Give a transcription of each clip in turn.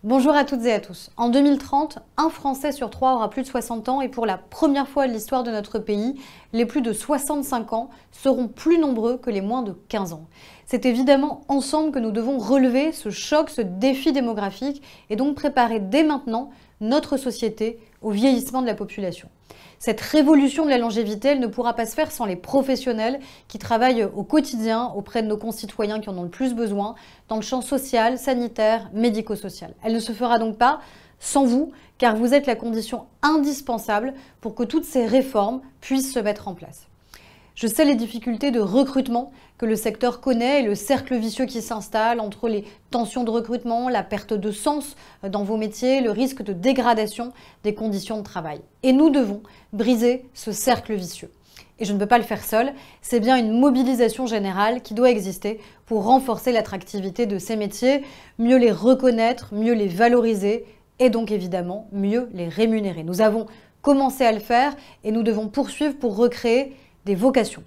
Bonjour à toutes et à tous. En 2030, un Français sur 3 aura plus de 60 ans et pour la première fois de l'histoire de notre pays, les plus de 65 ans seront plus nombreux que les moins de 15 ans. C'est évidemment ensemble que nous devons relever ce choc, ce défi démographique et donc préparer dès maintenant notre société au vieillissement de la population. Cette révolution de la longévité, elle ne pourra pas se faire sans les professionnels qui travaillent au quotidien auprès de nos concitoyens qui en ont le plus besoin, dans le champ social, sanitaire, médico-social. Elle ne se fera donc pas sans vous, car vous êtes la condition indispensable pour que toutes ces réformes puissent se mettre en place. Je sais les difficultés de recrutement que le secteur connaît et le cercle vicieux qui s'installe entre les tensions de recrutement, la perte de sens dans vos métiers, le risque de dégradation des conditions de travail. Et nous devons briser ce cercle vicieux. Et je ne peux pas le faire seul, c'est bien une mobilisation générale qui doit exister pour renforcer l'attractivité de ces métiers, mieux les reconnaître, mieux les valoriser et donc évidemment mieux les rémunérer. Nous avons commencé à le faire et nous devons poursuivre pour recréer des vocations.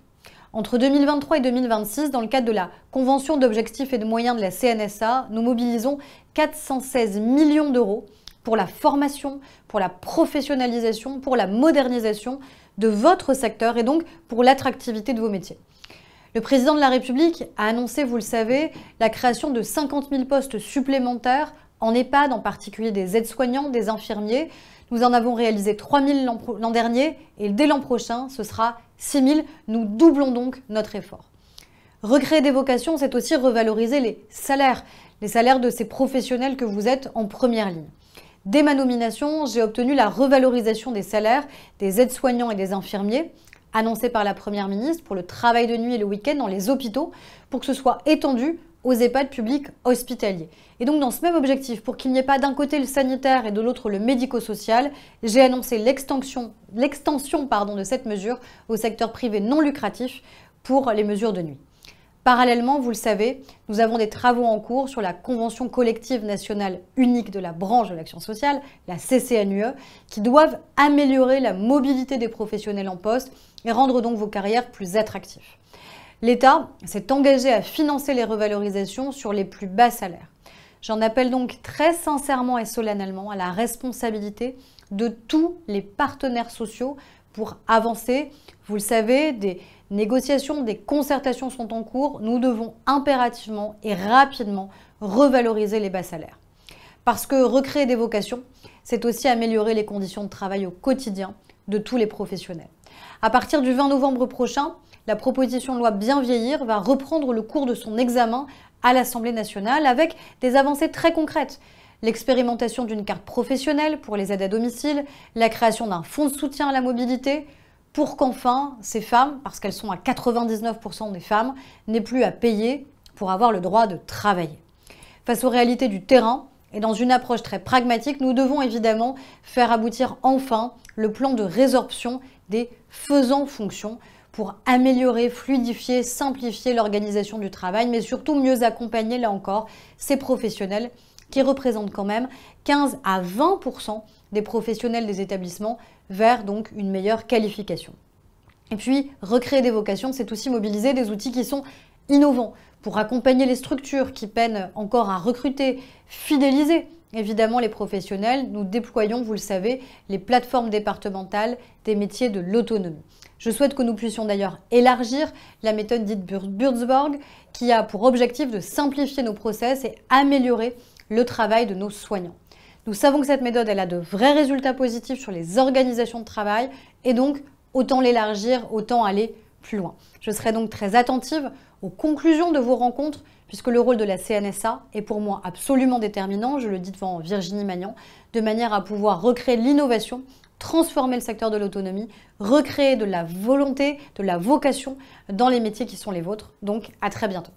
Entre 2023 et 2026, dans le cadre de la Convention d'objectifs et de moyens de la CNSA, nous mobilisons 416 millions d'euros pour la formation, pour la professionnalisation, pour la modernisation de votre secteur et donc pour l'attractivité de vos métiers. Le président de la République a annoncé, vous le savez, la création de 50 000 postes supplémentaires en EHPAD, en particulier des aides-soignants, des infirmiers. Nous en avons réalisé 3 000 l'an dernier et dès l'an prochain, ce sera 6 000. Nous doublons donc notre effort. Recréer des vocations, c'est aussi revaloriser les salaires de ces professionnels que vous êtes en première ligne. Dès ma nomination, j'ai obtenu la revalorisation des salaires des aides-soignants et des infirmiers, annoncée par la Première ministre pour le travail de nuit et le week-end dans les hôpitaux, pour que ce soit étendu aux EHPAD publics hospitaliers. Et donc dans ce même objectif, pour qu'il n'y ait pas d'un côté le sanitaire et de l'autre le médico-social, j'ai annoncé l'extension de cette mesure au secteur privé non lucratif pour les mesures de nuit. Parallèlement, vous le savez, nous avons des travaux en cours sur la Convention collective nationale unique de la branche de l'action sociale, la CCNUE, qui doivent améliorer la mobilité des professionnels en poste et rendre donc vos carrières plus attractives. L'État s'est engagé à financer les revalorisations sur les plus bas salaires. J'en appelle donc très sincèrement et solennellement à la responsabilité de tous les partenaires sociaux pour avancer. Vous le savez, des négociations, des concertations sont en cours. Nous devons impérativement et rapidement revaloriser les bas salaires. Parce que recréer des vocations, c'est aussi améliorer les conditions de travail au quotidien de tous les professionnels. À partir du 20 novembre prochain, la proposition de loi Bien vieillir va reprendre le cours de son examen à l'Assemblée nationale avec des avancées très concrètes. L'expérimentation d'une carte professionnelle pour les aides à domicile, la création d'un fonds de soutien à la mobilité, pour qu'enfin ces femmes, parce qu'elles sont à 99% des femmes, n'aient plus à payer pour avoir le droit de travailler. Face aux réalités du terrain et dans une approche très pragmatique, nous devons évidemment faire aboutir enfin le plan de résorption des faisans fonctions pour améliorer, fluidifier, simplifier l'organisation du travail, mais surtout mieux accompagner, là encore, ces professionnels qui représentent quand même 15 à 20% des professionnels des établissements vers donc une meilleure qualification. Et puis, recréer des vocations, c'est aussi mobiliser des outils qui sont innovants pour accompagner les structures qui peinent encore à recruter, fidéliser évidemment les professionnels. Nous déployons, vous le savez, les plateformes départementales des métiers de l'autonomie. Je souhaite que nous puissions d'ailleurs élargir la méthode dite Burzborg qui a pour objectif de simplifier nos process et améliorer le travail de nos soignants. Nous savons que cette méthode elle a de vrais résultats positifs sur les organisations de travail et donc autant l'élargir, autant aller plus loin. Je serai donc très attentive aux conclusions de vos rencontres puisque le rôle de la CNSA est pour moi absolument déterminant, je le dis devant Virginie Magnan, de manière à pouvoir recréer l'innovation, transformer le secteur de l'autonomie, recréer de la volonté, de la vocation dans les métiers qui sont les vôtres. Donc à très bientôt.